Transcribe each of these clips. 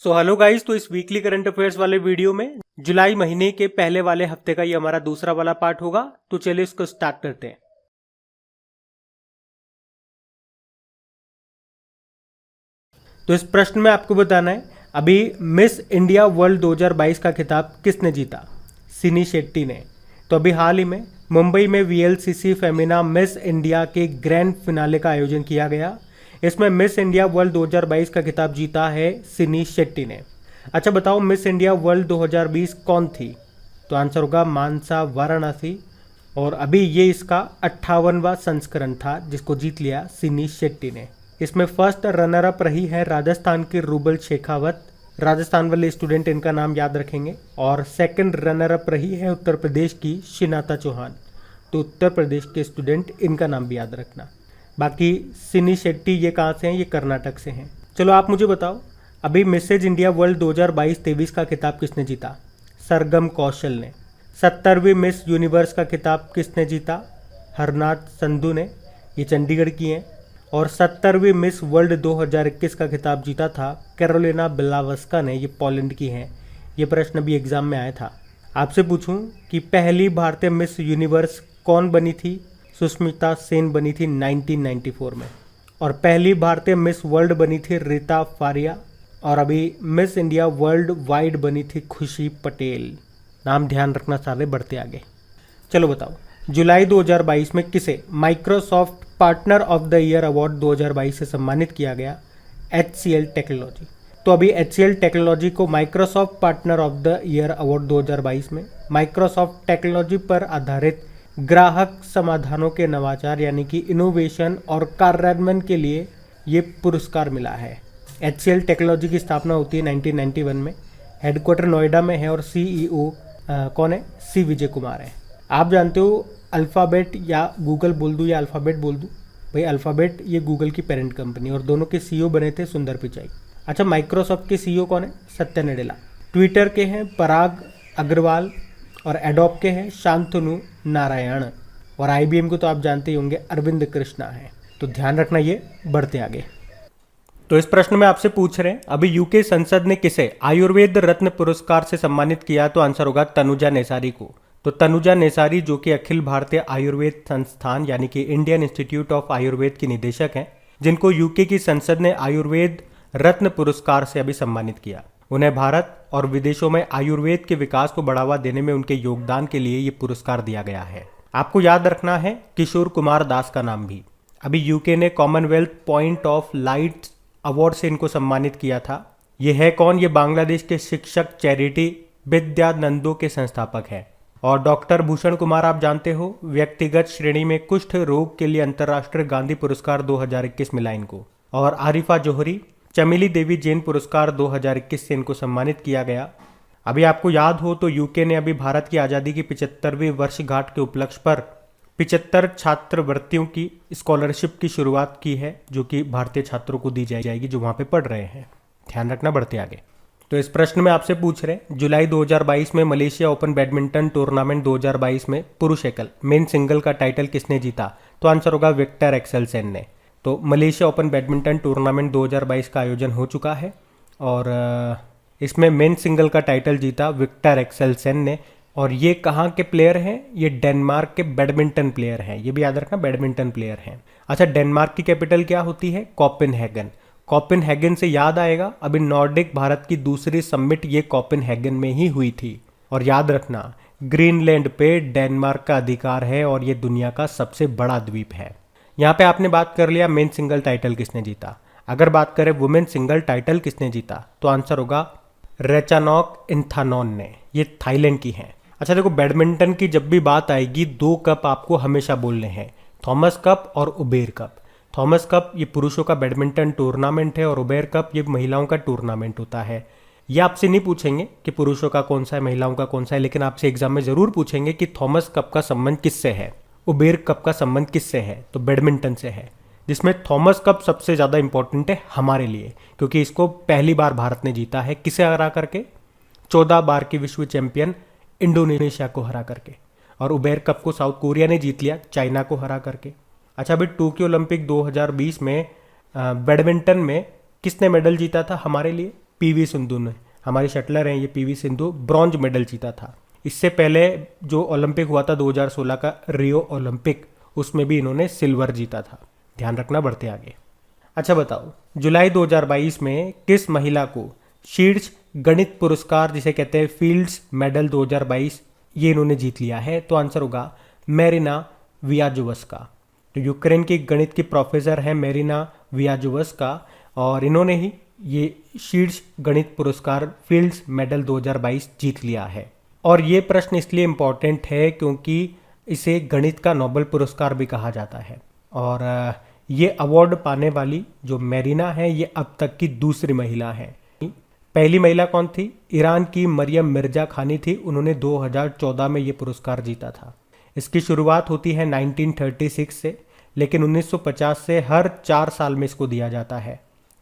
So hello guys, तो इस weekly current affairs वाले वीडियो में जुलाई महीने के पहले वाले हफ्ते का ये हमारा दूसरा वाला पार्ट होगा। तो चलिए इसको स्टार्ट करते हैं। तो इस प्रश्न में आपको बताना है, अभी मिस इंडिया वर्ल्ड 2022 का खिताब किसने जीता? सिनी शेट्टी ने। तो अभी हाल ही में मुंबई में वीएलसीसी फेमिना मिस इंडिया के ग्रैंड फिनाले का आयोजन किया गया। इसमें मिस इंडिया वर्ल्ड 2022 का खिताब जीता है सिनी शेट्टी ने। अच्छा बताओ, मिस इंडिया वर्ल्ड 2020 कौन थी? तो आंसर होगा मानसा वाराणसी। और अभी ये इसका 58वां संस्करण था जिसको जीत लिया सिनी शेट्टी ने। इसमें फर्स्ट रनर अप रही है राजस्थान की रूबल शेखावत। राजस्थान वाले स्टूडेंट इनका नाम याद रखेंगे। और सेकंड रनर अप रही है उत्तर प्रदेश की शिनाता चौहान। तो उत्तर प्रदेश के स्टूडेंट इनका नाम भी याद रखना। बाकी सिनी शेट्टी ये कहाँ से हैं? ये कर्नाटक से हैं। चलो आप मुझे बताओ, अभी मिसेज इंडिया वर्ल्ड 2022-23 का खिताब किसने जीता? सरगम कौशल ने। 70वीं मिस यूनिवर्स का खिताब किसने जीता? हरनाथ संधू ने। ये चंडीगढ़ की हैं। और 70वीं मिस वर्ल्ड 2021 का खिताब जीता था कैरोलिना बिलावस्का ने। ये पोलैंड की हैं। ये प्रश्न भी एग्जाम में आया था। आपसे पूछूं कि पहली भारतीय मिस यूनिवर्स कौन बनी थी? सुष्मिता सेन बनी थी 1994 में। और पहली भारतीय मिस वर्ल्ड बनी थी रीता फारिया। और अभी मिस इंडिया वर्ल्ड वाइड बनी थी खुशी पटेल। नाम ध्यान रखना सारे, बढ़ते आगे। चलो बताओ, जुलाई 2022 में किसे Microsoft partner of the year award 2022 से सम्मानित किया गया? HCL technology. तो अभी HCL टेक्नोलॉजी को Microsoft partner of the year award 2022 में माइक्रोसॉफ्ट टेक्नोलॉजी पर आधारित ग्राहक समाधानों के नवाचार यानी कि इनोवेशन और कार्यान्वयन के लिए ये पुरस्कार मिला है। HCL टेक्नोलॉजी की स्थापना होती है 1991 में। हेडक्वार्टर नोएडा में है और CEO कौन है? C विजय कुमार है। आप जानते हो अल्फ़ाबेट या गूगल बोल दूँ या अल्फ़ाबेट बोल दूँ? भाई अल्फ़ाबेट ये गूगल की पेरेंट कंपनी, और दोनों के CEO बने थे सुंदर पिचाई। अच्छा, माइक्रोसॉफ्ट के CEO कौन है? सत्या नडेला। ट्विटर के हैं पराग अग्रवाल। और एडोब के हैं शांतनु नारायण। और IBM को तो आप जानते ही होंगे, अरविंद कृष्णा है। तो ध्यान रखना ये, बढ़ते आगे। तो इस प्रश्न में आपसे पूछ रहे हैं, अभी यूके संसद ने किसे आयुर्वेद रत्न पुरस्कार से सम्मानित किया? तो आंसर होगा तनुजा नेसारी को। तो तनुजा नेसारी जो कि अखिल भारतीय आयुर्वेद संस्थान यानी कि इंडियन इंस्टीट्यूट ऑफ आयुर्वेद की निदेशक हैं, जिनको यूके की संसद ने आयुर्वेद रत्न पुरस्कार से अभी सम्मानित किया। उन्हें भारत और विदेशों में आयुर्वेद के विकास को बढ़ावा देने में उनके योगदान के लिए ये पुरस्कार दिया गया है। आपको याद रखना है किशोर कुमार दास का नाम भी। अभी यूके ने Commonwealth point of light award से इनको सम्मानित किया था। ये है कौन? ये बांग्लादेश के शिक्षक चैरिटी विद्यानंदो के संस्थापक हैं। और डॉक्टर भूषण कुमार आप जानते हो, व्यक्तिगत श्रेणी में कुष्ठ रोग के लिए अंतर्राष्ट्रीय गांधी पुरस्कार 2021 मिला इनको। और आरिफा जोहरी चमेली देवी जैन पुरस्कार 2021 से इनको सम्मानित किया गया। अभी आपको याद हो तो यूके ने अभी भारत की आज़ादी की 75वीं वर्षगांठ के उपलक्ष्य पर 75 छात्रवृत्तियों की स्कॉलरशिप की शुरुआत की है, जो कि भारतीय छात्रों को दी जाएगी जो वहाँ पे पढ़ रहे हैं। ध्यान रखना, बढ़ते आगे। तो इस प्रश्न में आपसे पूछ रहे हैं, जुलाई 2022 में मलेशिया ओपन बैडमिंटन टूर्नामेंट 2022 में पुरुष एकल मेन सिंगल का टाइटल किसने जीता? तो आंसर होगा विक्टर एक्सेलसेन ने। तो मलेशिया ओपन बैडमिंटन टूर्नामेंट 2022 का आयोजन हो चुका है और इसमें मेन सिंगल का टाइटल जीता विक्टर एक्सेलसेन ने। और ये कहाँ के प्लेयर हैं? ये डेनमार्क के बैडमिंटन प्लेयर हैं। ये भी याद रखना, बैडमिंटन प्लेयर हैं। अच्छा, डेनमार्क की कैपिटल क्या होती है? कोपेनहेगन। कोपेनहेगन से याद आएगा, अभी नॉर्डिक भारत की दूसरी समिट ये कोपेनहेगन में ही हुई थी। और याद रखना, ग्रीनलैंड पे डेनमार्क का अधिकार है और ये दुनिया का सबसे बड़ा द्वीप है। यहाँ पे आपने बात कर लिया मेन सिंगल टाइटल किसने जीता। अगर बात करें वुमेन सिंगल टाइटल किसने जीता, तो आंसर होगा रेचानॉक इंथानॉन ने। ये थाईलैंड की हैं। अच्छा देखो, बैडमिंटन की जब भी बात आएगी, 2 कप आपको हमेशा बोलने हैं, थॉमस कप और उबेर कप। थॉमस कप ये पुरुषों का बैडमिंटन टूर्नामेंट है और उबेर कप ये महिलाओं का टूर्नामेंट होता है। ये आपसे नहीं पूछेंगे कि पुरुषों का कौन सा है, महिलाओं का कौन सा है, लेकिन आपसे एग्जाम में जरूर पूछेंगे कि थॉमस कप का संबंध किससे है, उबेर कप का संबंध किससे है? तो बैडमिंटन से है, जिसमें थॉमस कप सबसे ज़्यादा इंपॉर्टेंट है हमारे लिए, क्योंकि इसको पहली बार भारत ने जीता है। किसे हरा करके? 14 बार की विश्व चैंपियन इंडोनेशिया को हरा करके। और उबेर कप को साउथ कोरिया ने जीत लिया, चाइना को हरा करके। अच्छा, अभी टोक्यो ओलंपिक 2020 में बैडमिंटन में किसने मेडल जीता था हमारे लिए? पीवी सिंधु ने, हमारी शटलर हैं ये पीवी सिंधु, ब्रॉन्ज मेडल जीता था। इससे पहले जो ओलंपिक हुआ था 2016 का रियो ओलंपिक, उसमें भी इन्होंने सिल्वर जीता था। ध्यान रखना, बढ़ते आगे। अच्छा बताओ, जुलाई 2022 में किस महिला को शीर्ष गणित पुरस्कार जिसे कहते हैं फील्ड्स मेडल 2022, ये इन्होंने जीत लिया है? तो आंसर होगा मेरिना वियाजोवस्का। तो यूक्रेन की गणित की प्रोफेसर है मेरिना वियाजोवस्का, और इन्होंने ही ये शीर्ष गणित पुरस्कार फील्ड्स मेडल 2022 जीत लिया है। और ये प्रश्न इसलिए इम्पॉर्टेंट है क्योंकि इसे गणित का नोबेल पुरस्कार भी कहा जाता है। और ये अवार्ड पाने वाली जो मेरिना है ये अब तक की दूसरी महिला है। पहली महिला कौन थी? ईरान की मरियम मिर्जा खानी थी, उन्होंने 2014 में ये पुरस्कार जीता था। इसकी शुरुआत होती है 1936 से, लेकिन 1950 से हर 4 साल में इसको दिया जाता है।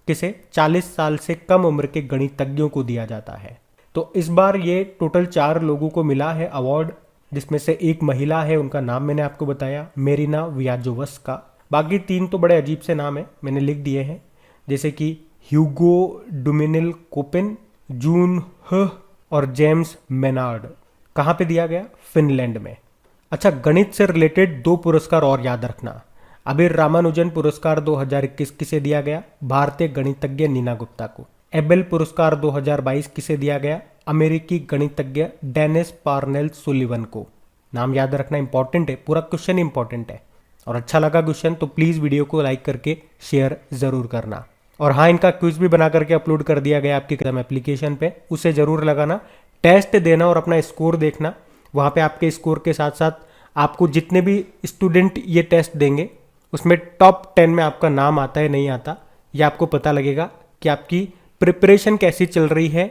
किसे? 40 साल से कम उम्र के गणितज्ञों को दिया जाता है। तो इस बार ये टोटल 4 लोगों को मिला है अवार्ड, जिसमें से एक महिला है, उनका नाम मैंने आपको बताया, मेरिना वियाजोवस्का। बाकी 3 तो बड़े अजीब से नाम है, मैंने लिख दिए हैं, जैसे कि ह्यूगो डोमिनिल कोपेन, जून ह और जेम्स मेनार्ड। कहाँ पे दिया गया? फिनलैंड में। अच्छा, गणित से रिलेटेड 2 पुरस्कार और याद रखना। अभी रामानुजन पुरस्कार 2021 किसे दिया गया? भारतीय गणितज्ञ नीना गुप्ता को। एबेल पुरस्कार 2022 किसे दिया गया? अमेरिकी गणितज्ञ डेनिस पार्नेल सुलिवन को। नाम याद रखना, इंपॉर्टेंट है, पूरा क्वेश्चन इंपॉर्टेंट है। और अच्छा लगा क्वेश्चन तो प्लीज़ वीडियो को लाइक करके शेयर ज़रूर करना। और हाँ, इनका क्विज भी बना करके अपलोड कर दिया गया आपकी कदम एप्लीकेशन पे, उसे ज़रूर लगाना, टेस्ट देना और अपना स्कोर देखना। वहाँ पे आपके स्कोर के साथ साथ आपको जितने भी स्टूडेंट ये टेस्ट देंगे उसमें टॉप 10 में आपका नाम आता है नहीं आता, ये आपको पता लगेगा कि आपकी प्रिपरेशन कैसी चल रही है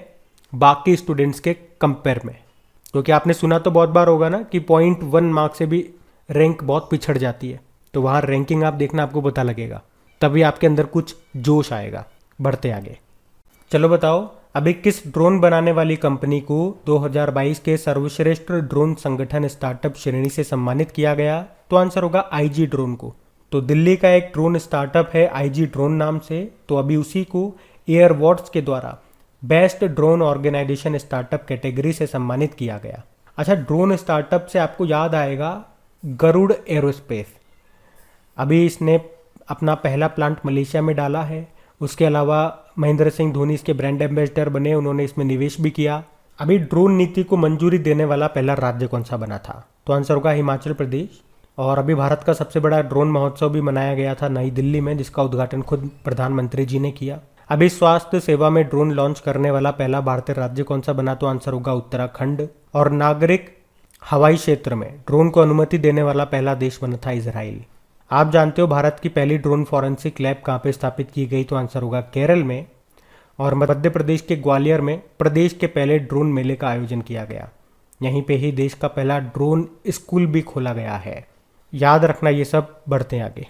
बाकी स्टूडेंट्स के कंपेयर में। क्योंकि आपने सुना तो बहुत बार होगा ना कि 0.1 मार्क्स से भी रैंक बहुत पिछड़ जाती है, तो वहाँ रैंकिंग आप देखना, आपको पता लगेगा, तभी आपके अंदर कुछ जोश आएगा। बढ़ते आगे। चलो बताओ, अभी किस ड्रोन बनाने वाली कंपनी को 2022 के सर्वश्रेष्ठ ड्रोन संगठन स्टार्टअप श्रेणी से सम्मानित किया गया? तो आंसर होगा आईजी ड्रोन को। तो दिल्ली का एक ड्रोन स्टार्टअप है आईजी ड्रोन नाम से, तो अभी उसी को एयरवॉट्स के द्वारा best drone organisation startup category से सम्मानित किया गया। अच्छा, ड्रोन स्टार्टअप से आपको याद आएगा गरुड़ एरोस्पेस। अभी इसने अपना पहला प्लांट मलेशिया में डाला है। उसके अलावा महेंद्र सिंह धोनी इसके ब्रांड एम्बेसडर बने, उन्होंने इसमें निवेश भी किया। अभी ड्रोन नीति को मंजूरी देने वाला पहला राज्य कौन सा बना था? तो आंसर होगा हिमाचल प्रदेश। और अभी भारत का सबसे बड़ा ड्रोन महोत्सव भी मनाया गया था नई दिल्ली में, जिसका उद्घाटन खुद प्रधानमंत्री जी ने किया। अभी स्वास्थ्य सेवा में ड्रोन लॉन्च करने वाला पहला भारतीय राज्य कौन सा बना? तो आंसर होगा उत्तराखंड। और नागरिक हवाई क्षेत्र में ड्रोन को अनुमति देने वाला पहला देश बना था इजराइल। आप जानते हो भारत की पहली ड्रोन फॉरेंसिक लैब कहाँ पे स्थापित की गई? तो आंसर होगा केरल में। और मध्य प्रदेश के ग्वालियर में प्रदेश के पहले ड्रोन मेले का आयोजन किया गया। यहीं पे ही देश का पहला ड्रोन स्कूल भी खोला गया है। याद रखना ये सब। बढ़ते हैं आगे।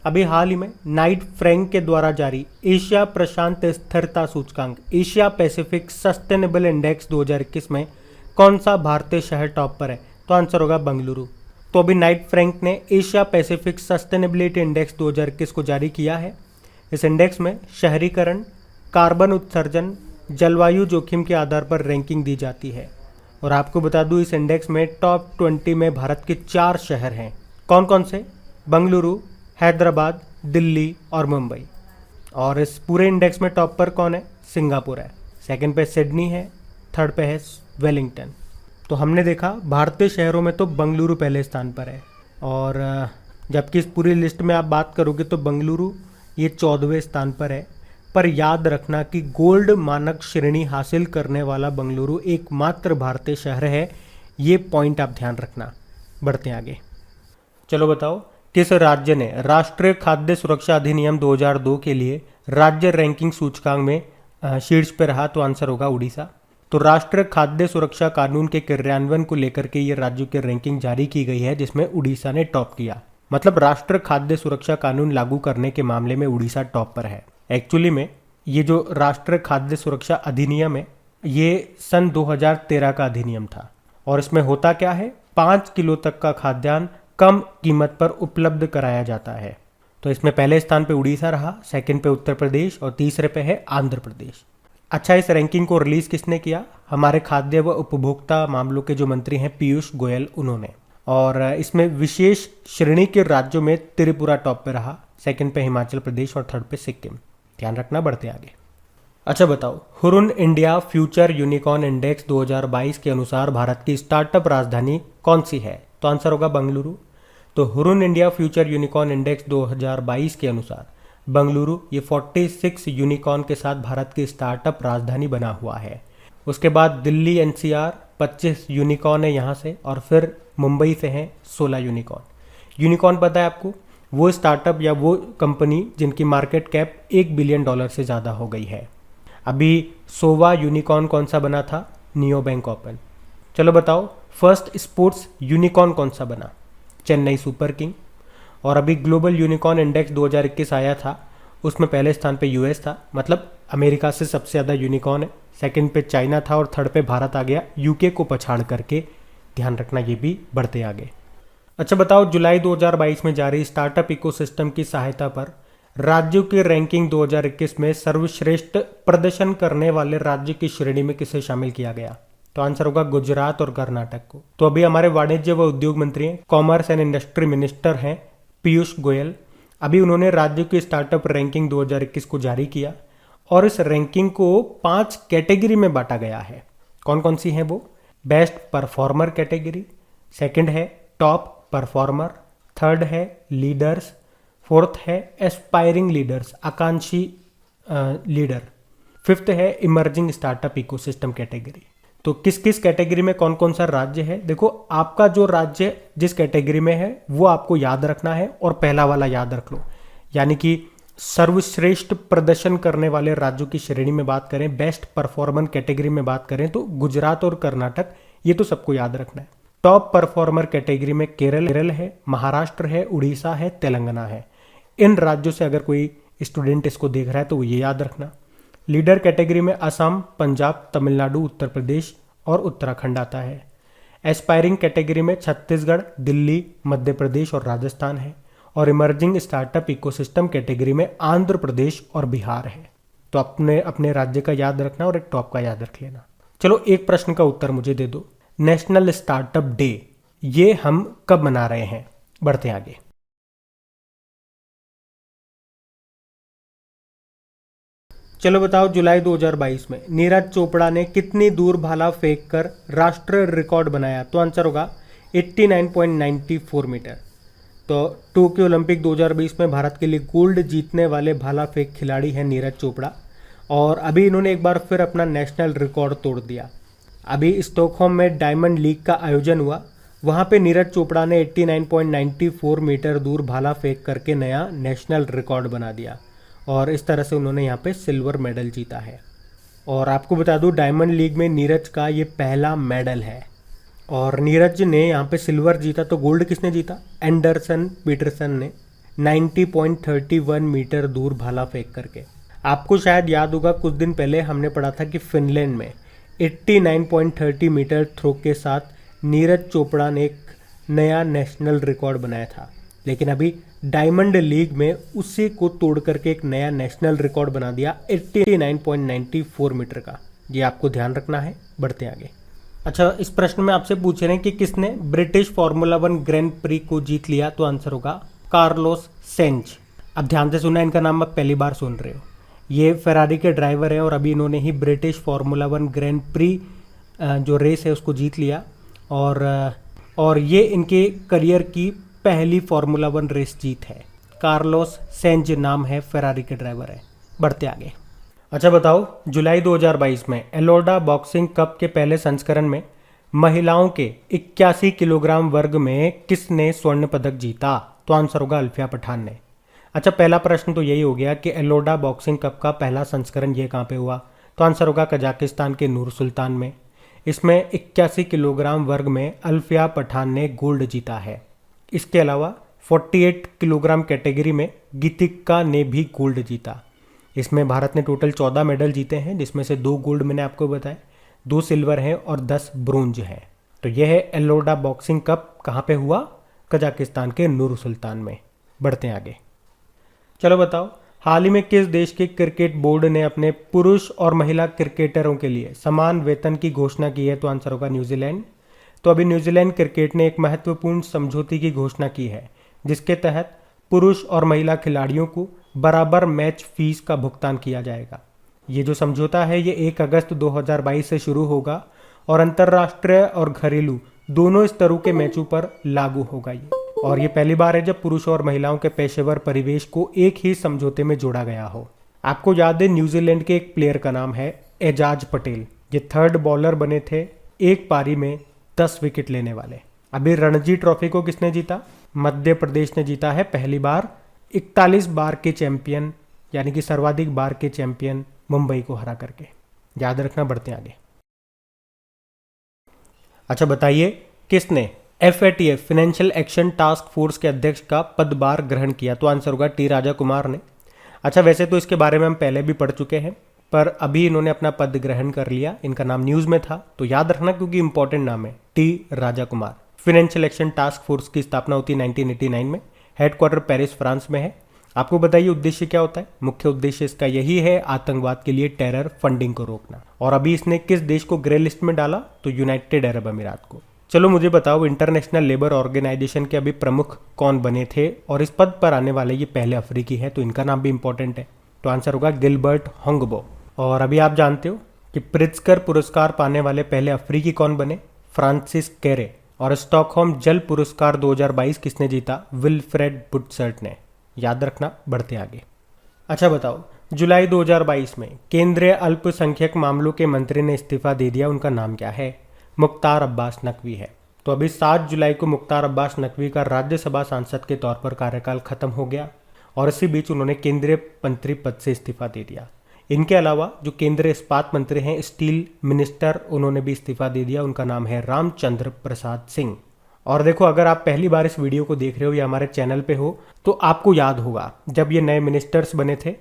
अभी हाल ही में नाइट फ्रैंक के द्वारा जारी एशिया प्रशांत स्थिरता सूचकांक एशिया पैसिफिक सस्टेनेबल इंडेक्स 2021 में कौन सा भारतीय शहर टॉप पर है? तो आंसर होगा बेंगलुरु। तो अभी नाइट फ्रैंक ने एशिया पैसिफिक सस्टेनेबिलिटी इंडेक्स 2021 को जारी किया है। इस इंडेक्स में शहरीकरण, कार्बन उत्सर्जन, जलवायु जोखिम के आधार पर रैंकिंग दी जाती है। और आपको बता दूं, इस इंडेक्स में टॉप 20 में भारत के 4 शहर हैं। कौन कौन से? बेंगलुरु, हैदराबाद, दिल्ली और मुंबई। और इस पूरे इंडेक्स में टॉप पर कौन है? सिंगापुर है। सेकंड पे सिडनी है, थर्ड पे है वेलिंगटन। तो हमने देखा भारतीय शहरों में तो बेंगलुरु पहले स्थान पर है। और जबकि इस पूरी लिस्ट में आप बात करोगे तो बेंगलुरु ये 14वें स्थान पर है। पर याद रखना कि गोल्ड मानक श्रेणी हासिल करने वाला बेंगलुरु एकमात्र भारतीय शहर है। ये पॉइंट आप ध्यान रखना। बढ़ते हैं आगे। चलो बताओ, किस राज्य ने राष्ट्रीय खाद्य सुरक्षा अधिनियम 2002 के लिए राज्य रैंकिंग सूचकांक में शीर्ष पर रहा? तो आंसर होगा उड़ीसा। तो राष्ट्रीय खाद्य सुरक्षा कानून के क्रियान्वयन को लेकर के ये राज्यों की रैंकिंग जारी की गई है, जिसमें उड़ीसा ने टॉप किया। मतलब राष्ट्रीय खाद्य सुरक्षा कानून लागू करने के मामले में उड़ीसा टॉप पर है। एक्चुअली में ये जो राष्ट्रीय खाद्य सुरक्षा अधिनियम है, ये सन 2013 का अधिनियम था। और इसमें होता क्या है, 5 किलो तक का खाद्यान्न कम कीमत पर उपलब्ध कराया जाता है। तो इसमें पहले स्थान पे उड़ीसा रहा, सेकंड पे उत्तर प्रदेश और तीसरे पे है आंध्र प्रदेश। अच्छा, इस रैंकिंग को रिलीज किसने किया? हमारे खाद्य व उपभोक्ता मामलों के जो मंत्री हैं पीयूष गोयल, उन्होंने। और इसमें विशेष श्रेणी के राज्यों में त्रिपुरा टॉप पे रहा, सेकंड पे हिमाचल प्रदेश और थर्ड पे सिक्किम। ध्यान रखना, बढ़ते आगे। अच्छा बताओ, Hurun India future unicorn index 2022 के अनुसार भारत की स्टार्टअप राजधानी कौन सी है? तो आंसर होगा बंगलुरु। तो Hurun India future unicorn index 2022 के अनुसार बंगलुरु ये 46 यूनिकॉर्न के साथ भारत की स्टार्टअप राजधानी बना हुआ है। उसके बाद दिल्ली एनसीआर 25 यूनिकॉर्न है यहाँ से, और फिर मुंबई से हैं 16 यूनिकॉर्न। यूनिकॉर्न पता है आपको, वो स्टार्टअप या वो कंपनी जिनकी मार्केट कैप $1 बिलियन से ज़्यादा हो गई है। अभी 100वां यूनिकॉर्न कौन सा बना था? Neo bank open. चलो बताओ, फर्स्ट स्पोर्ट्स यूनिकॉर्न कौन सा बना? Chennai super king. और अभी ग्लोबल यूनिकॉर्न इंडेक्स 2021 आया था, उसमें पहले स्थान पे यूएस था, मतलब अमेरिका से सबसे ज़्यादा यूनिकॉर्न है। सेकंड पे चाइना था और थर्ड पे भारत आ गया, यूके को पछाड़ करके। ध्यान रखना, ये भी बढ़ते आगे। अच्छा बताओ, जुलाई 2022 में जारी स्टार्टअप इकोसिस्टम की सहायता पर राज्यों की रैंकिंग 2021 में सर्वश्रेष्ठ प्रदर्शन करने वाले राज्य की श्रेणी में किसे शामिल किया गया? तो आंसर होगा गुजरात और कर्नाटक को। तो अभी हमारे वाणिज्य व उद्योग मंत्री हैं, कॉमर्स एंड इंडस्ट्री मिनिस्टर हैं पीयूष गोयल। अभी उन्होंने राज्यों की स्टार्टअप रैंकिंग 2021 को जारी किया, और इस रैंकिंग को 5 कैटेगरी में बांटा गया है। कौन कौन सी हैं वो? बेस्ट परफॉर्मर कैटेगरी, सेकंड है टॉप परफॉर्मर, थर्ड है लीडर्स, फोर्थ है एस्पायरिंग लीडर्स, आकांक्षी लीडर, फिफ्थ है इमर्जिंग स्टार्टअप इकोसिस्टम कैटेगरी। तो किस किस कैटेगरी में कौन कौन सा राज्य है? देखो, आपका जो राज्य जिस कैटेगरी में है वो आपको याद रखना है, और पहला वाला याद रख लो। यानी कि सर्वश्रेष्ठ प्रदर्शन करने वाले राज्यों की श्रेणी में बात करें, बेस्ट परफॉर्मर कैटेगरी में बात करें, तो गुजरात और कर्नाटक, ये तो सबको याद रखना है। टॉप परफॉर्मर कैटेगरी में केरल है, महाराष्ट्र है, उड़ीसा है, तेलंगाना है। इन राज्यों से अगर कोई स्टूडेंट इसको देख रहा है तो वो ये याद रखना। लीडर कैटेगरी में असम, पंजाब, तमिलनाडु, उत्तर प्रदेश और उत्तराखंड आता है। एस्पायरिंग कैटेगरी में छत्तीसगढ़, दिल्ली, मध्य प्रदेश और राजस्थान है। और इमर्जिंग स्टार्टअप इकोसिस्टम कैटेगरी में आंध्र प्रदेश और बिहार है। तो अपने अपने राज्य का याद रखना और एक टॉप का याद रख लेना। चलो, एक प्रश्न का उत्तर मुझे दे दो, नेशनल स्टार्टअप डे ये हम कब मना रहे हैं? बढ़ते आगे। चलो बताओ, जुलाई 2022 में नीरज चोपड़ा ने कितनी दूर भाला फेंक कर राष्ट्रीय रिकॉर्ड बनाया? तो आंसर होगा 89.94 मीटर। तो टोक्यो ओलंपिक 2020 में भारत के लिए गोल्ड जीतने वाले भाला फेंक खिलाड़ी हैं नीरज चोपड़ा, और अभी इन्होंने एक बार फिर अपना नेशनल रिकॉर्ड तोड़ दिया। अभी स्टॉकहोम में डायमंड लीग का आयोजन हुआ, वहाँ पे नीरज चोपड़ा ने 89.94 मीटर दूर भाला फेंक करके नया नेशनल रिकॉर्ड बना दिया, और इस तरह से उन्होंने यहाँ पे सिल्वर मेडल जीता है। और आपको बता दूँ, डायमंड लीग में नीरज का ये पहला मेडल है। और नीरज ने यहाँ पे सिल्वर जीता, तो गोल्ड किसने जीता? एंडरसन पीटरसन ने 90.31 मीटर दूर भाला फेंक करके। आपको शायद याद होगा, कुछ दिन पहले हमने पढ़ा था कि फिनलैंड में 89.30 मीटर थ्रो के साथ नीरज चोपड़ा ने एक नया नेशनल रिकॉर्ड बनाया था, लेकिन अभी डायमंड लीग में उसी को तोड़ करके एक नया नेशनल रिकॉर्ड बना दिया 89.94 मीटर का। ये आपको ध्यान रखना है। बढ़ते आगे। अच्छा, इस प्रश्न में आपसे पूछ रहे हैं कि किसने ब्रिटिश फार्मूला 1 ग्रैंड प्री को जीत लिया? तो आंसर होगा कार्लोस सेंज। अब ध्यान से सुना, इनका नाम आप पहली बार सुन रहे हो। ये फेरारी के ड्राइवर हैं, और अभी इन्होंने ही ब्रिटिश फार्मूला 1 ग्रैंड प्री जो रेस है उसको जीत लिया, और ये इनके करियर की पहली फार्मूला 1 रेस जीत है। कार्लोस सेंज नाम है, फेरारी के ड्राइवर है। बढ़ते आगे। अच्छा बताओ, जुलाई 2022 में एलोडा बॉक्सिंग कप के पहले संस्करण में महिलाओं के 81 किलोग्राम वर्ग में किसने स्वर्ण पदक जीता? तो आंसर होगा अल्फिया पठान ने। अच्छा, पहला प्रश्न तो यही हो गया कि एलोडा बॉक्सिंग कप का पहला संस्करण ये कहाँ पे हुआ? तो आंसर होगा कजाकिस्तान के नूर सुल्तान में। इसमें 81 किलोग्राम वर्ग में अल्फिया पठान ने गोल्ड जीता है। इसके अलावा 48 किलोग्राम कैटेगरी में गीतिका ने भी गोल्ड जीता। इसमें भारत ने टोटल 14 मेडल जीते हैं, जिसमें से 2 गोल्ड मैंने आपको बताया, 2 सिल्वर हैं और 10 ब्रोंज हैं। तो यह है एलोडा बॉक्सिंग कप कहाँ पे हुआ? कजाकिस्तान के नूर सुल्तान में। बढ़ते हैं आगे। चलो बताओ, हाल ही में किस देश के क्रिकेट बोर्ड ने अपने पुरुष और महिला क्रिकेटरों के लिए समान वेतन की घोषणा की है? तो आंसर होगा न्यूजीलैंड। तो अभी न्यूजीलैंड क्रिकेट ने एक महत्वपूर्ण समझौते की घोषणा की है, जिसके तहत पुरुष और महिला खिलाड़ियों को बराबर मैच फीस का भुगतान किया जाएगा। ये जो समझौता है ये 1 अगस्त 2022 से शुरू होगा और अंतर्राष्ट्रीय और घरेलू दोनों स्तरों के मैचों पर लागू होगा ये। और ये पहली बार है जब पुरुष और महिलाओं के पेशेवर परिवेश को एक ही समझौते में जोड़ा गया हो। आपको याद है न्यूजीलैंड के एक प्लेयर का नाम है एजाज पटेल। ये थर्ड बॉलर बने थे, एक पारी में 10 विकेट लेने वाले। अभी रणजी ट्रॉफी को किसने जीता? मध्य प्रदेश ने जीता है पहली बार। 41 बार के चैंपियन यानी कि सर्वाधिक बार के चैंपियन मुंबई को हरा करके। याद रखना, बढ़ते आगे। अच्छा बताइए, किसने FATF financial action task force के अध्यक्ष का पदभार ग्रहण किया? तो आंसर होगा टी राजा कुमार ने। अच्छा, वैसे तो इसके बारे में हम पहले भी पढ़ चुके हैं, पर अभी इन्होंने अपना पद ग्रहण कर लिया। इनका नाम न्यूज में था, तो याद रखना क्योंकि इंपॉर्टेंट नाम है, T Raja Kumar. Financial action task force की स्थापना होती है 1989 में। हेडक्वार्टर पेरिस, फ्रांस में है। आपको बताइए उद्देश्य क्या होता है? मुख्य उद्देश्य इसका यही है आतंकवाद के लिए टेरर फंडिंग को रोकना। और अभी इसने किस देश को ग्रे लिस्ट में डाला? तो यूनाइटेड अरब अमीरात को। चलो मुझे बताओ, इंटरनेशनल लेबर ऑर्गेनाइजेशन के अभी प्रमुख कौन बने थे? और इस पद पर आने वाले ये पहले अफ्रीकी है, तो इनका नाम भी इंपॉर्टेंट है। तो आंसर होगा गिलबर्ट होंगबो। और अभी आप जानते हो कि प्रित्जकर पुरस्कार पाने वाले पहले अफ्रीकी कौन बने? फ्रांसिस केरे। और स्टॉकहोम जल पुरस्कार 2022 किसने जीता? विल्फ्रेड बुटसर्ट ने। याद रखना, बढ़ते आगे। अच्छा बताओ, जुलाई 2022 में केंद्रीय अल्पसंख्यक मामलों के मंत्री ने इस्तीफा दे दिया, उनका नाम क्या है? मुख्तार अब्बास नकवी है। तो अभी 7 जुलाई को मुख्तार अब्बास नकवी का राज्यसभा सांसद के तौर पर कार्यकाल खत्म हो गया और इसी बीच उन्होंने केंद्रीय मंत्री पद से इस्तीफा दे दिया। इनके अलावा जो केंद्रीय इस्पात मंत्री हैं, स्टील मिनिस्टर, उन्होंने भी इस्तीफा दे दिया। उनका नाम है रामचंद्र प्रसाद सिंह। और देखो, अगर आप पहली बार इस वीडियो को देख रहे हो या हमारे चैनल पे हो, तो आपको याद होगा जब ये नए मिनिस्टर्स बने थे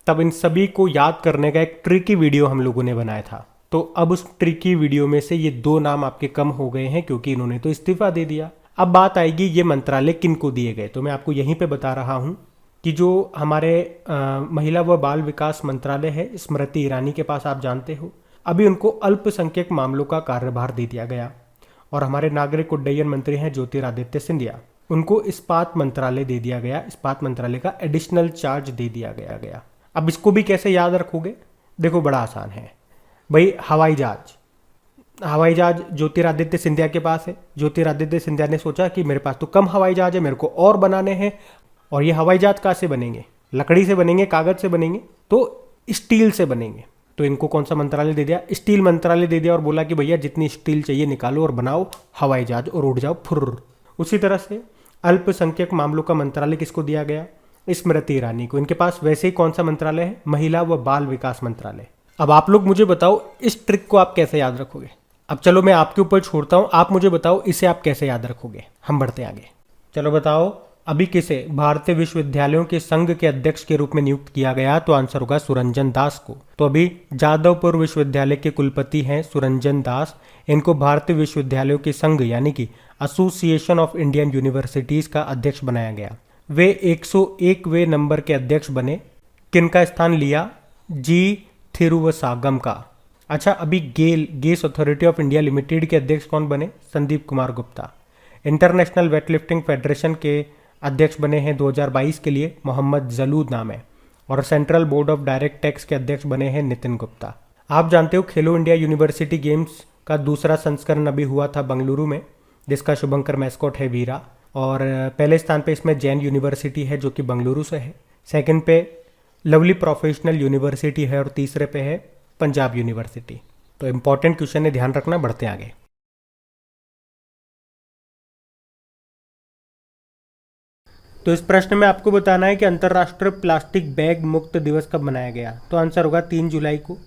तब इन सभी को याद करने का एक ट्रिकी वीडियो हम लोगों ने बनाया था। तो अब उस ट्रिकी वीडियो में से ये 2 नाम आपके कम हो गए हैं क्योंकि इन्होंने तो इस्तीफा दे दिया। अब बात आएगी ये मंत्रालय किन को दिए गए। तो मैं आपको यहीं पे बता रहा हूँ कि जो हमारे महिला व बाल विकास मंत्रालय है, स्मृति ईरानी के पास, आप जानते हो, अभी उनको अल्पसंख्यक मामलों का कार्यभार दे दिया गया। और हमारे नागरिक उड्डयन मंत्री हैं ज्योतिरादित्य सिंधिया, उनको इस्पात मंत्रालय दे दिया गया। इस्पात मंत्रालय का एडिशनल चार्ज दे दिया गया। अब इसको भी कैसे याद रखोगे? देखो, बड़ा आसान है भाई। हवाई जहाज ज्योतिरादित्य सिंधिया के पास है। ज्योतिरादित्य सिंधिया ने सोचा कि मेरे पास तो कम हवाई जहाज है, मेरे को और बनाने हैं। और ये हवाई जहाज कहाँ से बनेंगे? लकड़ी से बनेंगे, कागज से बनेंगे, तो स्टील से बनेंगे। तो इनको कौन सा मंत्रालय दे दिया? स्टील मंत्रालय दे दिया और बोला कि भैया जितनी स्टील चाहिए निकालो और बनाओ हवाई जहाज और उड़ जाओ फुर्र। उसी तरह से अल्पसंख्यक मामलों का मंत्रालय किसको दिया गया? स्मृति ईरानी को। इनके पास वैसे ही कौन सा मंत्रालय है? महिला व बाल विकास मंत्रालय। अब आप लोग मुझे बताओ इस ट्रिक को आप कैसे याद रखोगे? अब चलो मैं आपके ऊपर छोड़ता हूं, आप मुझे बताओ इसे आप कैसे याद रखोगे। हम बढ़ते आगे। चलो बताओ, अभी किसे भारतीय विश्वविद्यालयों के संघ के अध्यक्ष के रूप में नियुक्त किया गया? तो आंसर होगा सुरंजन दास को। तो अभी जादवपुर विश्वविद्यालय के कुलपति हैं सुरंजन दास। इनको भारतीय विश्वविद्यालयों के संघ यानी कि एसोसिएशन ऑफ इंडियन यूनिवर्सिटीज का अध्यक्ष बनाया गया। वे 101वें नंबर के अध्यक्ष बने। किनका स्थान लिया? जी थिरुवसागम का। अच्छा, अभी gas authority of India limited के अध्यक्ष कौन बने? Sandeep Kumar Gupta. International weightlifting federation के अध्यक्ष बने हैं 2022 के लिए, मोहम्मद जलूद नाम है। और central board of direct tax के अध्यक्ष बने हैं नितिन गुप्ता। आप जानते हो खेलो इंडिया यूनिवर्सिटी गेम्स का दूसरा संस्करण अभी हुआ था बेंगलुरु में, जिसका शुभंकर मैस्कॉट है वीरा। और पहले स्थान पे इसमें जैन यूनिवर्सिटी है जो कि बेंगलुरु से है। सेकंड पे लवली प्रोफेशनल यूनिवर्सिटी है और तीसरे पे है पंजाब यूनिवर्सिटी। तो इंपॉर्टेंट क्वेश्चन है, ध्यान रखना। बढ़ते आगे। तो इस प्रश्न में आपको बताना है कि अंतर्राष्ट्रीय प्लास्टिक बैग मुक्त दिवस कब मनाया गया? तो आंसर होगा 3 जुलाई को।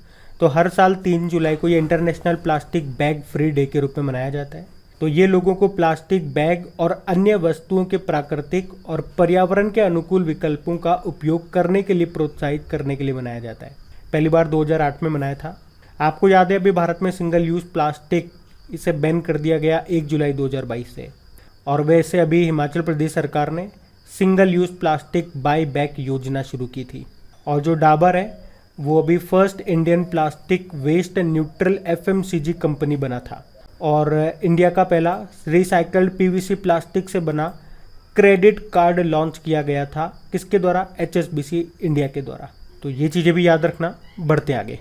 तो हर साल 3 जुलाई को ये international plastic bag free day के रूप में मनाया जाता है। तो ये लोगों को प्लास्टिक बैग और अन्य वस्तुओं के प्राकृतिक और पर्यावरण के अनुकूल विकल्पों का उपयोग करने के लिए प्रोत्साहित करने के लिए मनाया जाता है। पहली बार 2008 में मनाया था। आपको याद है अभी भारत में सिंगल यूज प्लास्टिक इसे बैन कर दिया गया 1 जुलाई 2022 से। और वैसे अभी हिमाचल प्रदेश सरकार ने single use plastic buy back योजना शुरू की थी। और जो डाबर है वो अभी first Indian plastic waste neutral FMCG company बना था। और इंडिया का पहला रिसाइकल्ड पीवीसी प्लास्टिक से बना क्रेडिट कार्ड लॉन्च किया गया था, किसके द्वारा? एचएसबीसी इंडिया के द्वारा। तो ये चीज़ें भी याद रखना। बढ़ते आगे,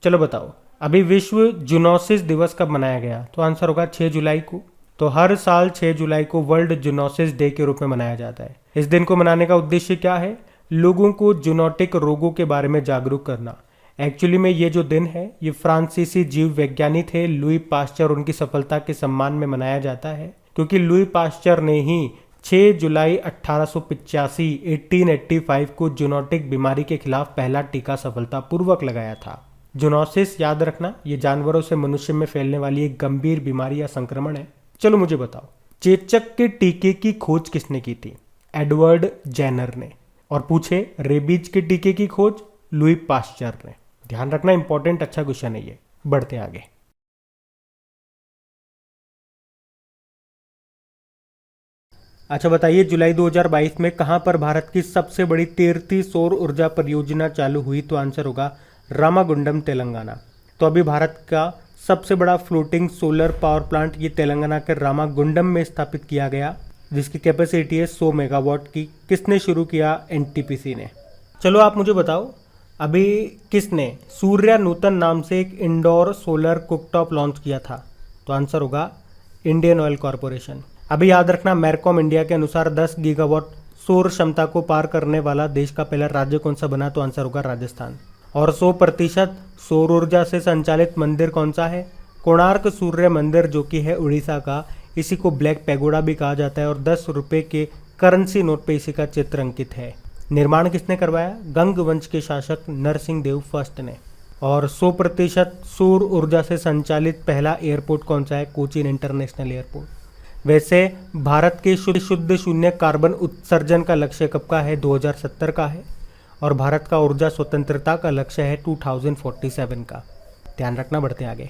चलो बताओ अभी विश्व जूनोसिस दिवस कब मनाया गया? तो आंसर होगा 6 जुलाई को। तो हर साल 6 जुलाई को वर्ल्ड जूनोसिस डे के रूप में मनाया जाता है। इस दिन को मनाने का उद्देश्य क्या है? लोगों को जूनोटिक रोगों के बारे में जागरूक करना। एक्चुअली में ये जो दिन है ये फ्रांसीसी जीव विज्ञानी थे लुई पास्चर, उनकी सफलता के सम्मान में मनाया जाता है, क्योंकि लुई पास्चर ने ही 6 जुलाई 1885 को जूनोटिक बीमारी के खिलाफ पहला टीका सफलतापूर्वक लगाया था। जूनोसिस याद रखना, ये जानवरों से मनुष्य में फैलने वाली एक गंभीर बीमारी या संक्रमण है। चलो मुझे बताओ, चेचक के टीके की खोज किसने की थी? एडवर्ड जेनर ने। और पूछे रेबीज के टीके की खोज लुई पास्चर ने। ध्यान रखना, इंपॉर्टेंट, अच्छा क्वेश्चन है ये। बढ़ते आगे, अच्छा बताइए जुलाई 2022 में कहां पर भारत की सबसे बड़ी तैरती सौर ऊर्जा परियोजना चालू हुई? तो आंसर होगा रामागुंडम, तेलंगाना। तो अभी भारत का सबसे बड़ा फ्लोटिंग सोलर पावर प्लांट ये तेलंगाना के रामागुंडम में स्थापित किया गया, जिसकी कैपेसिटी है 100 मेगावाट की। किसने शुरू किया? एनटीपीसी ने। चलो आप मुझे बताओ अभी किसने सूर्या नूतन नाम से एक इंडोर सोलर कुकटॉप लॉन्च किया था? तो आंसर होगा इंडियन ऑयल कॉरपोरेशन। अभी याद रखना, मैरकॉम इंडिया के अनुसार 10 गीगावाट सौर क्षमता को पार करने वाला देश का पहला राज्य कौन सा बना? तो आंसर होगा राजस्थान। और 100% सौर ऊर्जा से संचालित मंदिर कौन सा है? कोणार्क सूर्य मंदिर, जो कि है उड़ीसा का। इसी को ब्लैक पैगोडा भी कहा जाता है और 10 रुपये के करेंसी नोट पे इसी का चित्र अंकित है। निर्माण किसने करवाया? गंग वंश के शासक नरसिंह देव फर्स्ट ने। और 100% सौर ऊर्जा से संचालित पहला एयरपोर्ट कौन सा है? Cochin international airport. वैसे भारत के शुद्ध शून्य कार्बन उत्सर्जन का लक्ष्य कब का है? 2070 का है। और भारत का ऊर्जा स्वतंत्रता का लक्ष्य है 2047 का। ध्यान रखना। बढ़ते आगे,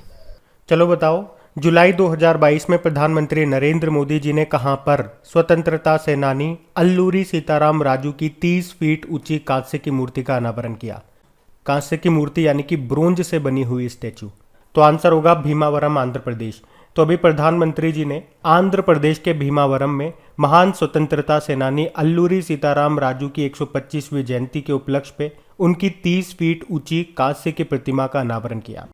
चलो बताओ जुलाई 2022 में प्रधानमंत्री नरेंद्र मोदी जी ने कहां पर स्वतंत्रता सेनानी अल्लूरी सीताराम राजू की 30 फीट ऊंची कांस्य की मूर्ति का अनावरण किया? कांस्य की मूर्ति यानी कि ब्रोंज से बनी हुई स्टैचू। तो आंसर होगा भीमावरम, आंध्र प्रदेश। तो अभी प्रधानमंत्री जी ने आंध्र प्रदेश के भीमावरम में महान स्वतंत्रता सेनानी अल्लूरी सीताराम राजू की 125वीं जयंती के उपलक्ष्य पे उनकी 30 फीट ऊंची कांस्य की प्रतिमा का अनावरण किया।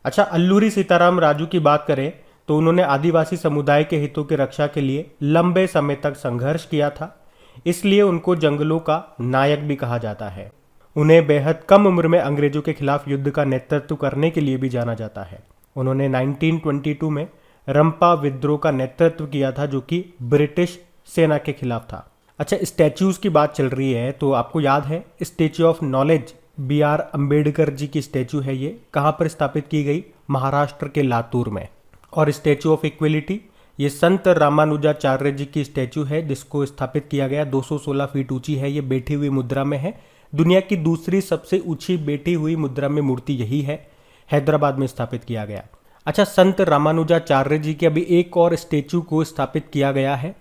अच्छा, अल्लूरी सीताराम राजू की बात करें तो उन्होंने आदिवासी समुदाय के हितों की रक्षा के लिए लंबे समय तक संघर्ष किया था, इसलिए उनको जंगलों का नायक भी कहा जाता है। उन्हें बेहद कम उम्र में अंग्रेजों के खिलाफ युद्ध का नेतृत्व करने के लिए भी जाना जाता है। उन्होंने 1922 में रंपा विद्रोह का नेतृत्व किया था, जो कि ब्रिटिश सेना के खिलाफ था। अच्छा, स्टैच्यूज की बात चल रही है तो आपको याद है statue of knowledge BR Ambedkar ji की स्टैच्यू है, ये कहाँ पर स्थापित की गई? महाराष्ट्र के लातूर में। और स्टैच्यू ऑफ इक्वलिटी ये संत रामानुजाचार्य जी की स्टैच्यू है, जिसको स्थापित किया गया, 216 फीट ऊंची है, ये बैठी हुई मुद्रा में है। दुनिया की दूसरी सबसे ऊंची बैठी हुई मुद्रा में मूर्ति यही है, हैदराबाद में स्थापित किया गया। अच्छा, संत रामानुजाचार्य जी के अभी एक और स्टैच्यू को स्थापित किया गया है,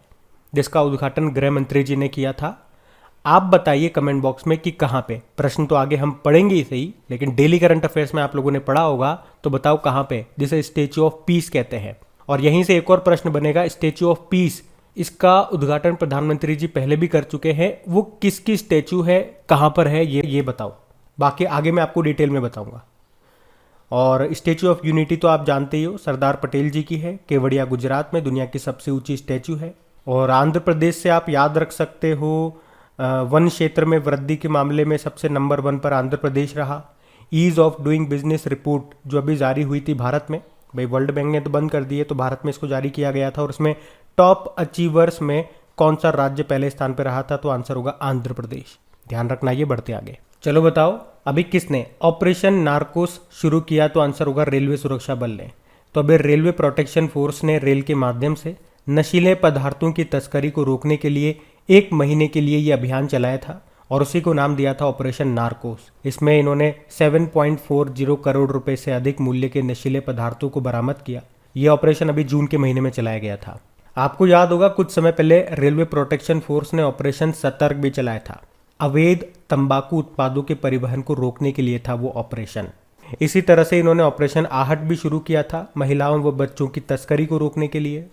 जिसका उद्घाटन गृह मंत्री जी ने किया था। आप बताइए कमेंट बॉक्स में कि कहाँ पे। प्रश्न तो आगे हम पढ़ेंगे ही सही, लेकिन डेली करंट अफेयर्स में आप लोगों ने पढ़ा होगा, तो बताओ कहाँ पे, जिसे स्टैच्यू ऑफ पीस कहते हैं। और यहीं से एक और प्रश्न बनेगा, स्टैच्यू ऑफ पीस, इसका उद्घाटन प्रधानमंत्री जी पहले भी कर चुके हैं, वो किसकी स्टैच्यू है, कहाँ पर है, ये बताओ। बाकी आगे मैं आपको डिटेल में बताऊंगा। और स्टैच्यू ऑफ यूनिटी तो आप जानते ही हो, सरदार पटेल जी की है, केवड़िया गुजरात में दुनिया की सबसे ऊंची स्टैच्यू है। और आंध्र प्रदेश से आप याद रख सकते हो, वन क्षेत्र में वृद्धि के मामले में सबसे नंबर 1 पर आंध्र प्रदेश रहा। Ease of doing business report जो अभी जारी हुई थी भारत में, भाई वर्ल्ड बैंक ने तो बंद कर दी है, तो भारत में इसको जारी किया गया था, और उसमें टॉप अचीवर्स में कौन सा राज्य पहले स्थान पर रहा था? तो आंसर होगा आंध्र प्रदेश। ध्यान रखना। ये बढ़ते आगे, चलो बताओ अभी किसने ऑपरेशन नार्कोस शुरू किया? तो आंसर होगा रेलवे सुरक्षा बल ने। तो अभी रेलवे प्रोटेक्शन फोर्स ने रेल के माध्यम से नशीले पदार्थों की तस्करी को रोकने के लिए 1 महीने के लिए ये अभियान चलाया था, और उसी को नाम दिया था ऑपरेशन नार्कोस। इसमें इन्होंने 7.40 करोड़ रुपए से अधिक मूल्य के नशीले पदार्थों को बरामद किया। ये ऑपरेशन अभी जून के महीने में चलाया गया था। आपको याद होगा कुछ समय पहले रेलवे प्रोटेक्शन फोर्स ने ऑपरेशन सतर्क भी चलाया था। अवैध तंबाकू उत्पादों के परिवहन को रोकने के लिए था वो ऑपरेशन। इसी तरह से इन्होंने ऑपरेशन आहट भी शुरू किया था महिलाओं व बच्चों की तस्करी को रोकने के लिए।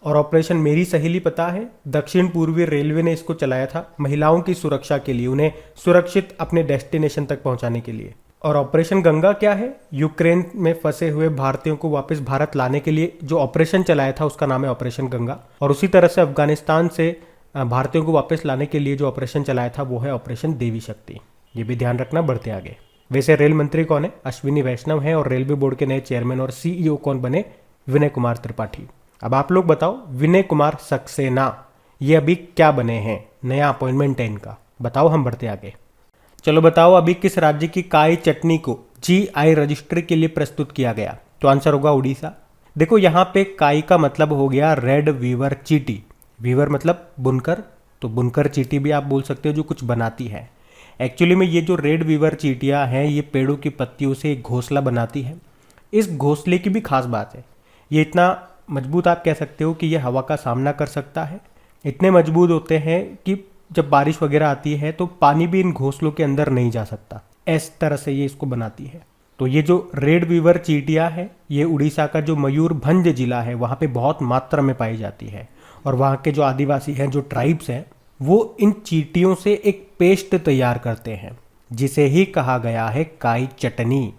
और ऑपरेशन मेरी सहेली पता है, दक्षिण पूर्वी रेलवे ने इसको चलाया था महिलाओं की सुरक्षा के लिए, उन्हें सुरक्षित अपने डेस्टिनेशन तक पहुंचाने के लिए। और ऑपरेशन गंगा क्या है? यूक्रेन में फंसे हुए भारतीयों को वापस भारत लाने के लिए जो ऑपरेशन चलाया था उसका नाम है ऑपरेशन गंगा। और उसी तरह से अफगानिस्तान से भारतीयों को वापस लाने के लिए जो ऑपरेशन चलाया था वो है ऑपरेशन देवी शक्ति। ये भी ध्यान रखना बढ़ते आगे। वैसे रेल मंत्री कौन है? अश्विनी वैष्णव है। और रेलवे बोर्ड के नए चेयरमैन और सीईओ कौन बने? विनय कुमार त्रिपाठी। अब आप लोग बताओ, विनय कुमार सक्सेना ये अभी क्या बने हैं? नया अपॉइंटमेंट है इनका, बताओ, हम बढ़ते आगे। चलो बताओ, अभी किस राज्य की काई चटनी को जीआई रजिस्ट्री के लिए प्रस्तुत किया गया? तो आंसर होगा उड़ीसा। देखो यहाँ पे काई का मतलब हो गया रेड वीवर चींटी। वीवर मतलब बुनकर, तो बुनकर चींटी भी आप बोल सकते हो जो कुछ बनाती है। एक्चुअली में ये जो रेड वीवर चींटियाँ हैं ये पेड़ों की पत्तियों से एक घोंसला बनाती है। इस घोंसले की भी खास बात है, ये इतना मजबूत आप कह सकते हो कि ये हवा का सामना कर सकता है। इतने मजबूत होते हैं कि जब बारिश वगैरह आती है तो पानी भी इन घोंसलों के अंदर नहीं जा सकता। इस तरह से ये इसको बनाती है। तो ये जो रेड वीवर चींटियाँ है ये उड़ीसा का जो मयूरभंज जिला है वहाँ पे बहुत मात्रा में पाई जाती है। और वहाँ के जो आदिवासी हैं, जो ट्राइब्स हैं, वो इन चींटियों से एक पेस्ट तैयार करते हैं जिसे ही कहा गया है काई चटनी।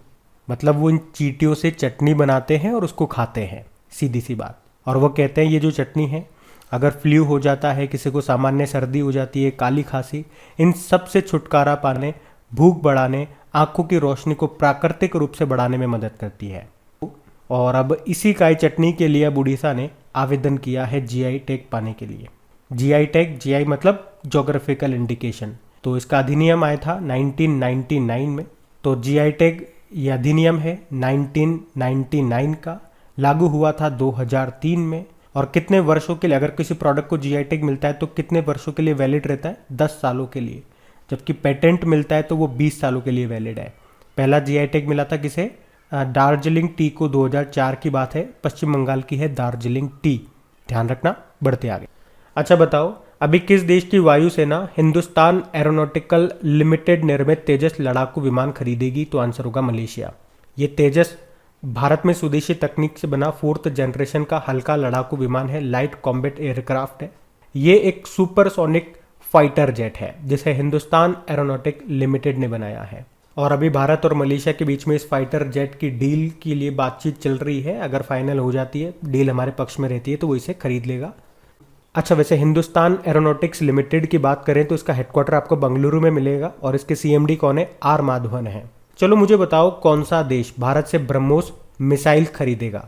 मतलब वो इन चींटियों से चटनी बनाते हैं और उसको खाते हैं, सीधी सी बात। और वो कहते हैं ये जो चटनी है, अगर फ्लू हो जाता है, किसी को सामान्य सर्दी हो जाती है, काली खांसी, इन सब से छुटकारा पाने, भूख बढ़ाने, आंखों की रोशनी को प्राकृतिक रूप से बढ़ाने में मदद करती है। और अब इसी काई चटनी के लिए अब उड़ीसा ने आवेदन किया है जीआई टैग पाने के लिए। जीआई टैग, जीआई मतलब जोग्राफिकल इंडिकेशन। तो इसका अधिनियम आया था 1999 में। तो जीआई टैग ये अधिनियम है 1999 का, लागू हुआ था 2003 में। और कितने वर्षों के लिए, अगर किसी प्रोडक्ट को जीआई टैग मिलता है तो कितने वर्षों के लिए वैलिड रहता है? 10 सालों के लिए। जबकि पेटेंट मिलता है तो वो 20 सालों के लिए वैलिड है। पहला जीआई टैग मिला था किसे? दार्जिलिंग टी को, 2004 की बात है, पश्चिम बंगाल की है दार्जिलिंग टी। ध्यान रखना, बढ़ते आगे। अच्छा बताओ, अभी किस देश की वायुसेना हिंदुस्तान एरोनॉटिकल लिमिटेड निर्मित तेजस लड़ाकू विमान खरीदेगी? तो आंसर होगा मलेशिया। ये तेजस भारत में स्वदेशी तकनीक से बना 4th जनरेशन का हल्का लड़ाकू विमान है, लाइट कॉम्बैट एयरक्राफ्ट है। ये एक सुपरसोनिक फाइटर जेट है जिसे हिंदुस्तान एरोनॉटिक लिमिटेड ने बनाया है। और अभी भारत और मलेशिया के बीच में इस फाइटर जेट की डील के लिए बातचीत चल रही है। अगर फाइनल हो जाती है, डील हमारे पक्ष में रहती है, तो वो इसे खरीद लेगा। अच्छा, वैसे हिंदुस्तान एरोनॉटिक्स लिमिटेड की बात करें तो इसका हेडक्वार्टर आपको बंगलुरु में मिलेगा और इसके सीएमडी कौन है? आर माधवन है। चलो मुझे बताओ, कौन सा देश भारत से ब्रह्मोस मिसाइल खरीदेगा?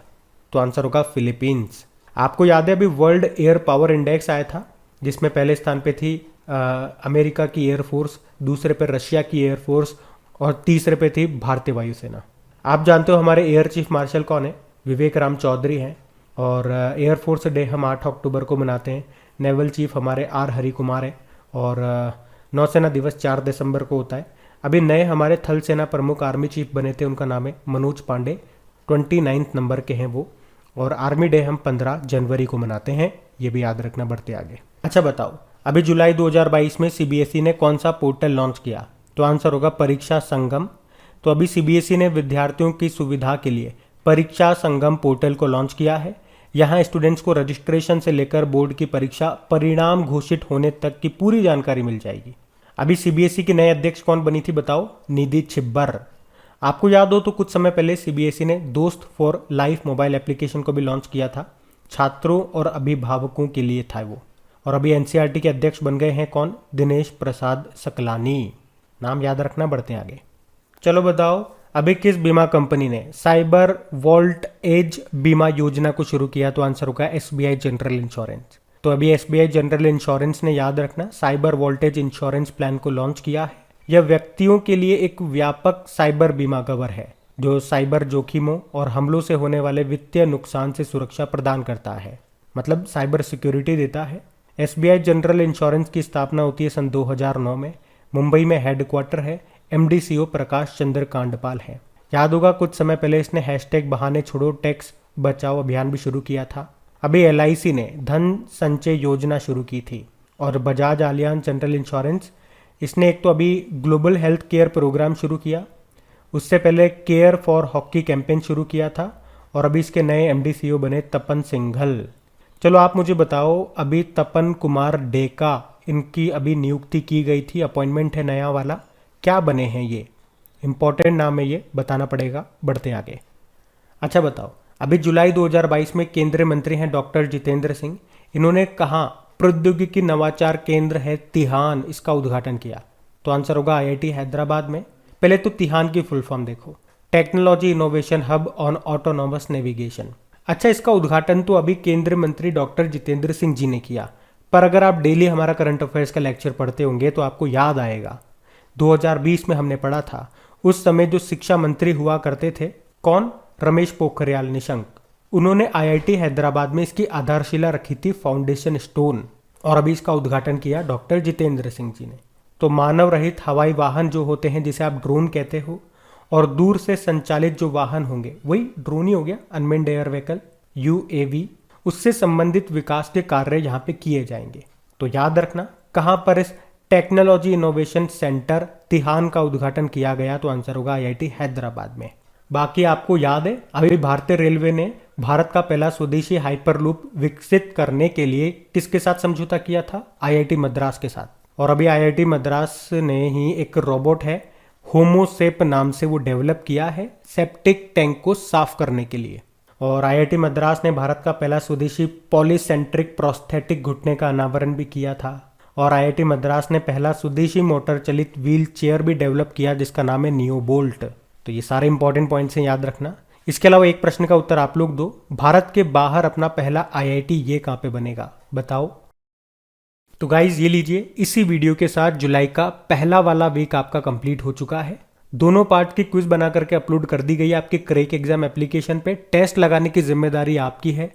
तो आंसर होगा फिलीपींस। आपको याद है अभी वर्ल्ड एयर पावर इंडेक्स आया था जिसमें पहले स्थान पे थी अमेरिका की एयरफोर्स, दूसरे पे रशिया की एयरफोर्स और तीसरे पे थी भारतीय वायुसेना। आप जानते हो हमारे एयर चीफ मार्शल कौन है? विवेक राम चौधरी हैं। और एयरफोर्स डे हम 8 अक्टूबर को मनाते हैं। नेवल चीफ हमारे आर हरि कुमार है। और नौसेना दिवस 4 दिसंबर को होता है। अभी नए हमारे थल सेना प्रमुख आर्मी चीफ बने थे, उनका नाम है मनोज पांडे, 29 नंबर के हैं वो। और आर्मी डे हम 15 जनवरी को मनाते हैं, ये भी याद रखना, बढ़ते आगे। अच्छा बताओ, अभी जुलाई 2022 में सीबीएसई ने कौन सा पोर्टल लॉन्च किया? तो आंसर होगा परीक्षा संगम। तो अभी सीबीएसई ने विद्यार्थियों की सुविधा के लिए परीक्षा संगम पोर्टल को लॉन्च किया है। यहाँ स्टूडेंट्स को रजिस्ट्रेशन से लेकर बोर्ड की परीक्षा परिणाम घोषित होने तक की पूरी जानकारी मिल जाएगी। अभी सीबीएसई की नए अध्यक्ष कौन बनी थी बताओ? निधि छिब्बर। आपको याद हो तो कुछ समय पहले सीबीएसई ने दोस्त फॉर लाइफ मोबाइल एप्लीकेशन को भी लॉन्च किया था। छात्रों और अभिभावकों के लिए था वो। और अभी एनसीईआरटी के अध्यक्ष बन गए हैं कौन? दिनेश प्रसाद सकलानी। नाम याद रखना, बढ़ते आगे। चलो बताओ, अभी किस बीमा कंपनी ने साइबर वॉल्ट एज बीमा योजना को शुरू किया? तो आंसर होगा एसबीआई जनरल इंश्योरेंस। तो अभी एसबीआई जनरल इंश्योरेंस ने, याद रखना, साइबर वोल्टेज इंश्योरेंस प्लान को लॉन्च किया है। यह व्यक्तियों के लिए एक व्यापक साइबर बीमा कवर है जो साइबर जोखिमों और हमलों से होने वाले वित्तीय नुकसान से सुरक्षा प्रदान करता है, मतलब साइबर सिक्योरिटी देता है। एसबीआई जनरल इंश्योरेंस की स्थापना होती है सन 2009 में। मुंबई में हेडक्वार्टर है। एमडी सीओ प्रकाश चंद्र कांडपाल है। याद होगा कुछ समय पहले इसने हैशटैग बहाने छोड़ो टैक्स बचाओ अभियान भी शुरू किया था। अभी LIC ने धन संचय योजना शुरू की थी और बजाज आलियांज जनरल इंश्योरेंस, इसने एक तो अभी ग्लोबल हेल्थ केयर प्रोग्राम शुरू किया, उससे पहले केयर फॉर हॉकी कैंपेन शुरू किया था और अभी इसके नए MD CEO बने तपन सिंघल। चलो आप मुझे बताओ, अभी तपन कुमार डेका, इनकी अभी नियुक्ति की गई थी, अपॉइंटमेंट है नया वाला, क्या बने हैं ये? इंपॉर्टेंट नाम है ये, बताना पड़ेगा। बढ़ते आगे। अच्छा बताओ, अभी जुलाई 2022 में केंद्रीय मंत्री हैं डॉक्टर जितेंद्र सिंह, इन्होंने कहाँ प्रौद्योगिकी नवाचार केंद्र है तिहान, इसका उद्घाटन किया? तो आंसर होगा IIT हैदराबाद में। पहले तो तिहान की फुल फॉर्म देखो, technology innovation hub on autonomous navigation. अच्छा, इसका उद्घाटन तो अभी केंद्रीय मंत्री डॉक्टर जितेंद्र सिंह जी ने किया, पर अगर आप डेली हमारा करंट अफेयर्स का लेक्चर पढ़ते होंगे तो आपको याद आएगा 2020 में हमने पढ़ा था, उस समय जो शिक्षा मंत्री हुआ करते थे, कौन? रमेश पोखरियाल निशंक। उन्होंने IIT हैदराबाद में इसकी आधारशिला रखी थी, फाउंडेशन स्टोन, और अभी इसका उद्घाटन किया डॉक्टर जितेंद्र सिंह जी ने। तो मानव रहित हवाई वाहन जो होते हैं, जिसे आप ड्रोन कहते हो, और दूर से संचालित जो वाहन होंगे वही ड्रोन ही हो गया, अनमेन्ड एयर व्हीकल UAV, उससे संबंधित विकास के कार्य यहाँ पे किए जाएंगे। तो याद रखना कहाँ पर इस टेक्नोलॉजी इनोवेशन सेंटर तिहान का उद्घाटन किया गया, तो आंसर होगा IIT हैदराबाद में। बाकी आपको याद है, अभी भारतीय रेलवे ने भारत का पहला स्वदेशी हाइपरलूप विकसित करने के लिए किसके साथ समझौता किया था? IIT मद्रास के साथ। और अभी IIT मद्रास ने ही एक रोबोट है होमोसेप नाम से वो डेवलप किया है सेप्टिक टैंक को साफ करने के लिए। और IIT मद्रास ने भारत का पहला स्वदेशी पॉलीसेंट्रिक प्रोस्थेटिक घुटने का अनावरण भी किया था। और IIT मद्रास ने पहला स्वदेशी मोटर चलित व्हील चेयर भी डेवलप किया, जिसका नाम है नियोबोल्ट। तो ये सारे इंपॉर्टेंट पॉइंट्स हैं, याद रखना। इसके अलावा एक प्रश्न का उत्तर आप लोग दो, भारत के बाहर अपना पहला IIT ये कहाँ पे बनेगा, बताओ। तो गाइज ये लीजिए, इसी वीडियो के साथ जुलाई का पहला वाला वीक आपका कंप्लीट हो चुका है। दोनों पार्ट की क्विज बना करके अपलोड कर दी गई है आपके क्रैक एग्जाम एप्लीकेशन पे। टेस्ट लगाने की जिम्मेदारी आपकी है।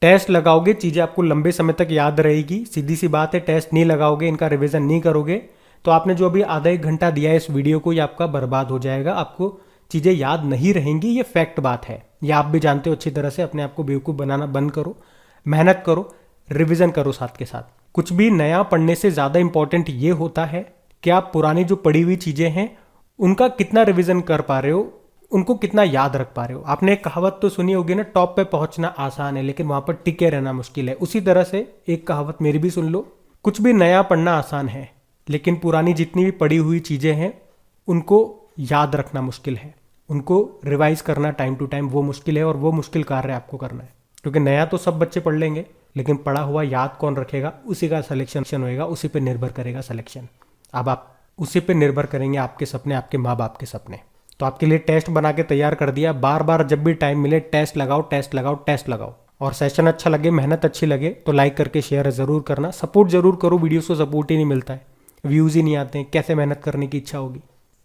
टेस्ट लगाओगे, चीजें आपको लंबे समय तक याद रहेगी। सीधी सी बात है, टेस्ट नहीं लगाओगे, इनका रिवीजन नहीं करोगे, तो आपने जो अभी आधा एक घंटा दिया है इस वीडियो को, ये आपका बर्बाद हो जाएगा। आपको चीजें याद नहीं रहेंगी, ये फैक्ट बात है, ये आप भी जानते हो अच्छी तरह से। अपने आप को बेवकूफ बनाना बंद करो, मेहनत करो, रिवीजन करो साथ के साथ। कुछ भी नया पढ़ने से ज्यादा इंपॉर्टेंट ये होता है कि आप पुरानी जो पढ़ी हुई चीजें हैं उनका कितना रिवीजन कर पा रहे हो, उनको कितना याद रख पा रहे हो। आपने एक कहावत तो सुनी होगी ना, टॉप पे पहुंचना आसान है लेकिन वहां पर टिके रहना मुश्किल है। उसी तरह से एक कहावत मेरी भी सुन लो, कुछ भी नया पढ़ना आसान है लेकिन पुरानी जितनी भी पढ़ी हुई चीजें हैं उनको याद रखना मुश्किल है, उनको रिवाइज करना टाइम टू टाइम वो मुश्किल है, और वो मुश्किल कार्य आपको करना है। क्योंकि नया तो सब बच्चे पढ़ लेंगे लेकिन पढ़ा हुआ याद कौन रखेगा, उसी का सिलेक्शन होएगा, उसी पे निर्भर करेगा सिलेक्शन। अब आप उसी पे निर्भर करेंगे आपके सपने, आपके माँ बाप के सपने। तो आपके लिए टेस्ट बना के तैयार कर दिया, बार बार जब भी टाइम मिले टेस्ट लगाओ, टेस्ट लगाओ, टेस्ट लगाओ। और सेशन अच्छा लगे, मेहनत अच्छी लगे तो लाइक करके शेयर जरूर करना, सपोर्ट जरूर करो। वीडियोस को सपोर्ट ही नहीं मिलता है, व्यूज ही नहीं आते हैं, कैसे मेहनत करने की इच्छा होगी?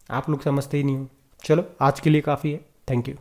आप लोग समझते ही नहीं हो। चलो आज के लिए काफ़ी है, थैंक यू।